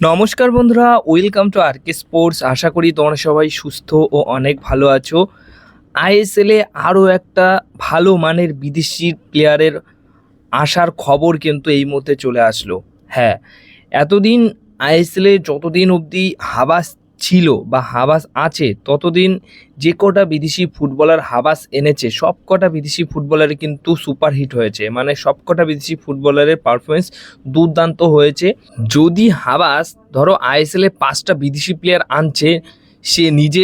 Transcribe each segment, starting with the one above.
নমস্কার বন্ধুরা, welcome to আরকে sports. আশা করি তোমরা সবাই সুস্থ ও অনেক ভালো আছো। আইএসএলে আরও একটা ভালো মানের বিদেশি প্লেয়ারের আসার খবর কিন্তু এই মুহূর্তে চলে আসলো। হ্যাঁ, এতদিন আইএসএলে যতদিন অবধি হাবাস ছিল বা হাবাস আছে, ততদিন যে কটা বিদেশি ফুটবলার হাবাস এনেছে সব কটা বিদেশি ফুটবলারই কিন্তু সুপারহিট হয়েছে। মানে সব কটা বিদেশি ফুটবলারের পারফরমেন্স দুর্দান্ত হয়েছে। যদি হাবাস ধরো আইএসএলে 5টা বিদেশি প্লেয়ার আনছে সে নিজে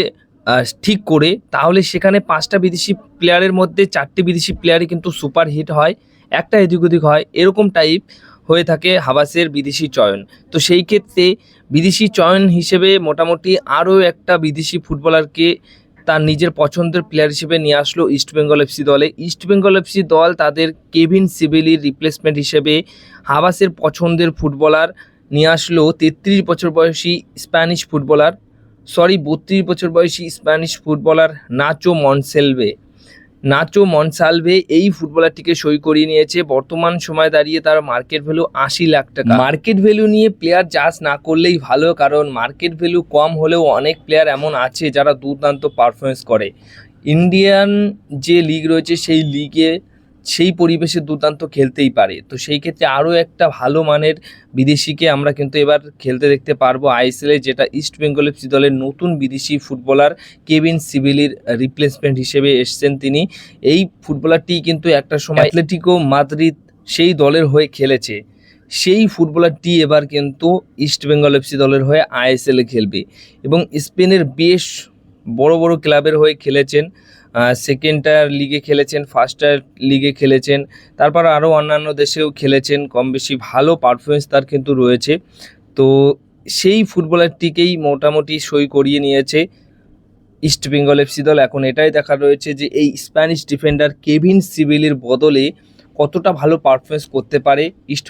ঠিক করে, তাহলে সেখানে 5টা বিদেশি প্লেয়ারের মধ্যে 4টে বিদেশি প্লেয়ারই কিন্তু সুপারহিট হয়, একটা এদিক ওদিক হয়, এরকম টাইপ হয়ে থাকে হাবাসের বিদেশি চয়ন। তো সেই ক্ষেত্রে বিদেশি চয়ন হিসেবে মোটামুটি আরও একটা বিদেশি ফুটবলারকে তার নিজের পছন্দের প্লেয়ার হিসেবে নিয়ে আসলো ইস্টবেঙ্গল এফসি দলে। ইস্টবেঙ্গল এফসি দল তাদের কেভিন সিবেলির রিপ্লেসমেন্ট হিসেবে হাবাসের পছন্দের ফুটবলার নিয়ে আসলো 33 বছর বয়সী স্প্যানিশ ফুটবলার, 32 বছর বয়সী স্প্যানিশ ফুটবলার নাচো মনসালভে। এই ফুটবলারটিকে সই করিয়ে নিয়েছে। বর্তমান সময় দাঁড়িয়ে তার মার্কেট ভ্যালু 80 লাখ টাকা। মার্কেট ভ্যালু নিয়ে প্লেয়ার চাষ না করলেই ভালো, কারণ মার্কেট ভ্যালু কম হলেও অনেক প্লেয়ার এমন আছে যারা দুর্দান্ত পারফরমেন্স করে। ইন্ডিয়ান যে লিগ রয়েছে সেই লিগে সেই পরিবেশে দুর্দান্ত খেলতেই পারে। তো সেই ক্ষেত্রে আরও একটা ভালো মানের বিদেশিকে আমরা কিন্তু এবার খেলতে দেখতে পারবো আইএসএলে, যেটা ইস্ট বেঙ্গল এফসি দলের নতুন বিদেশি ফুটবলার কেভিন সিবেলির রিপ্লেসমেন্ট হিসেবে এসছেন তিনি। এই ফুটবলারটি কিন্তু একটা সময় অ্যাটলেটিকো মাদ্রিদ সেই দলের হয়ে খেলেছে। সেই ফুটবলারটি এবার কিন্তু ইস্ট বেঙ্গল এফসি দলের হয়ে আইএসএলে খেলবে এবং স্পেনের বেশ বড় বড় ক্লাবের হয়ে খেলেছেন। সেকেন্ড টায়ার লিগে খেলেছেন, ফার্স্ট টায়ার লিগে খেলেছেন, তারপর আরও অন্যান্য দেশেও খেলেছেন। কম বেশি ভালো পারফরমেন্স তার কিন্তু রয়েছে। তো সেই ফুটবলারটিকেই মোটামুটি সই করিয়ে নিয়েছে ইস্ট বেঙ্গল এফসি দল। এখন এটাই দেখা রয়েছে যে এই স্প্যানিশ ডিফেন্ডার কেভিন সিবেলির বদলে কতটা ভালো পারফরমেন্স করতে পারে ইস্ট